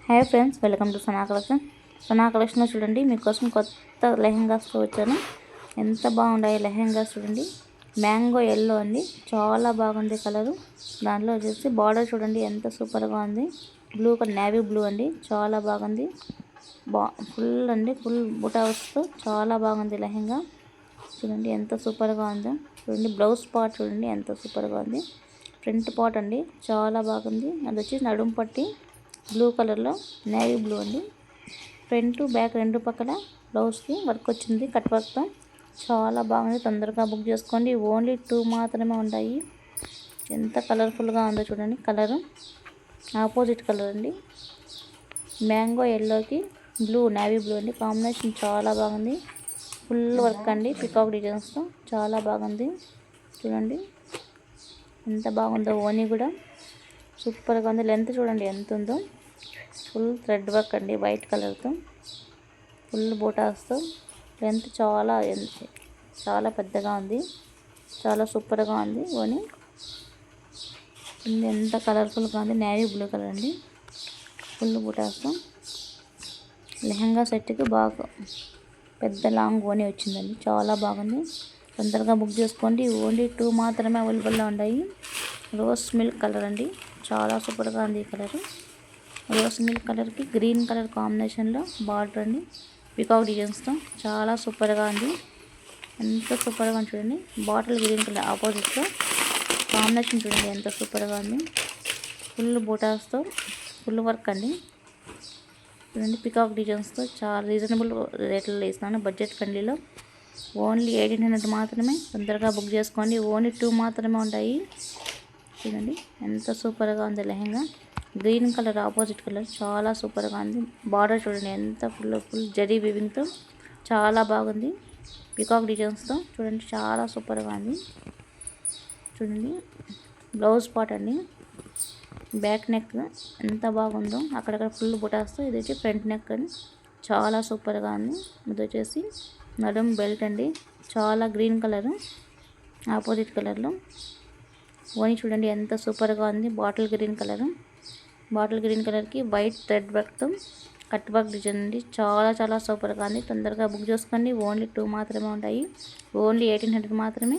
Hi friends, welcome to Sana collection. Sana కలెక్షన్లో చూడండి, మీకోసం కొత్త లెహెంగాస్తో వచ్చాను. ఎంత బాగున్నాయి లెహెంగాస్ చూడండి. మ్యాంగో ఎల్లో అండి, చాలా బాగుంది కలరు. దాంట్లో వచ్చేసి బార్డర్ చూడండి ఎంత సూపర్గా ఉంది. బ్లూ కలర్, నేవీ బ్లూ అండి, చాలా బాగుంది. ఫుల్ అండి, ఫుల్ బుటాస్తో చాలా బాగుంది లెహెంగా. చూడండి ఎంత సూపర్గా ఉందో. చూడండి బ్లౌజ్ పార్ట్ చూడండి ఎంత సూపర్గా ఉంది. ఫ్రంట్ పార్ట్ అండి చాలా బాగుంది. అది వచ్చి నడుము పట్టి బ్లూ కలర్లో నేవీ బ్లూ అండి. ఫ్రంట్ బ్యాక్ రెండు పక్కల బ్లౌజ్కి వర్క్ వచ్చింది, కట్ వర్క్తో. చాలా బాగుంది. తొందరగా బుక్ చేసుకోండి. ఓన్లీ 2 మాత్రమే ఉంటాయి. ఎంత కలర్ఫుల్గా ఉందో చూడండి. కలరు ఆపోజిట్ కలర్ అండి. మ్యాంగో ఎల్లోకి బ్లూ, నేవీ బ్లూ అండి. కాంబినేషన్ చాలా బాగుంది. ఫుల్ వర్క్ అండి, పికాక్ డిజైన్స్తో చాలా బాగుంది. చూడండి ఎంత బాగుందో. ఓనీ కూడా సూపర్గా ఉంది. లెంత్ చూడండి ఎంత ఉందో. ఫుల్ థ్రెడ్ వర్క్ అండి, వైట్ కలర్తో ఫుల్ బూటాస్తో. లెంత్ చాలా పెద్దగా ఉంది, చాలా సూపర్గా ఉంది. ఓని ఎంత కలర్ఫుల్గా ఉంది. నేవీ బ్లూ కలర్ అండి, ఫుల్ బూటాస్తో. లెహంగా సెట్కి బాగా పెద్ద లాంగ్ ఓని వచ్చిందండి, చాలా బాగుంది. తొందరగా బుక్ చేసుకోండి. ఓన్లీ 2 మాత్రమే అవైలబుల్లో ఉన్నాయి. రోజ్ మిల్క్ కలర్ అండి, చాలా సూపర్గా ఉంది ఈ కలరు. రోజ్ మిల్క్ కలర్కి గ్రీన్ కలర్ కాంబినేషన్లో బార్డర్ అండి, పికాక్ డిజైన్స్తో చాలా సూపర్గా ఉంది. ఎంత సూపర్గా ఉంది చూడండి. బాటిల్ గ్రీన్ కలర్ ఆపోజిట్తో కాంబినేషన్ చూడండి ఎంత సూపర్గా ఉంది. ఫుల్ బూటాస్తో ఫుల్ వర్క్ అండి. చూడండి పికాక్ డిజైన్స్తో చాలా రీజనబుల్ రేట్లలో ఇస్తాను, బడ్జెట్ ఫ్రెండ్లీలో. ఓన్లీ 1800 మాత్రమే. తొందరగా బుక్ చేసుకోండి. ఓన్లీ 2 మాత్రమే ఉంటాయి. చూడండి ఎంత సూపర్గా ఉంది lehenga. Green colour opposite colour చాలా సూపర్గా ఉంది. బార్డర్ చూడండి ఎంత ఫుల్ జరీ వీవింగ్తో చాలా బాగుంది. పికాక్ డిజైన్స్తో చూడండి చాలా సూపర్గా ఉంది. చూడండి బ్లౌజ్ పార్ట్ అండి, బ్యాక్ నెక్ ఎంత బాగుందో. అక్కడక్కడ ఫుల్ బుటాస్తో. ఇది వచ్చి ఫ్రంట్ నెక్ అని చాలా సూపర్గా ఉంది. ఇది వచ్చేసి నడుం బెల్ట్ అండి, చాలా గ్రీన్ కలరు ఆపోజిట్ కలర్లో. ఓని చూడండి ఎంత సూపర్గా ఉంది. బాటిల్ గ్రీన్ కలర్కి వైట్ థ్రెడ్ వర్క్తో కట్ వర్క్ డిజైన్ అండి, చాలా సూపర్గా ఉంది. తొందరగా బుక్ చేసుకోండి. ఓన్లీ 2 మాత్రమే ఉంటాయి. ఓన్లీ 1800 మాత్రమే.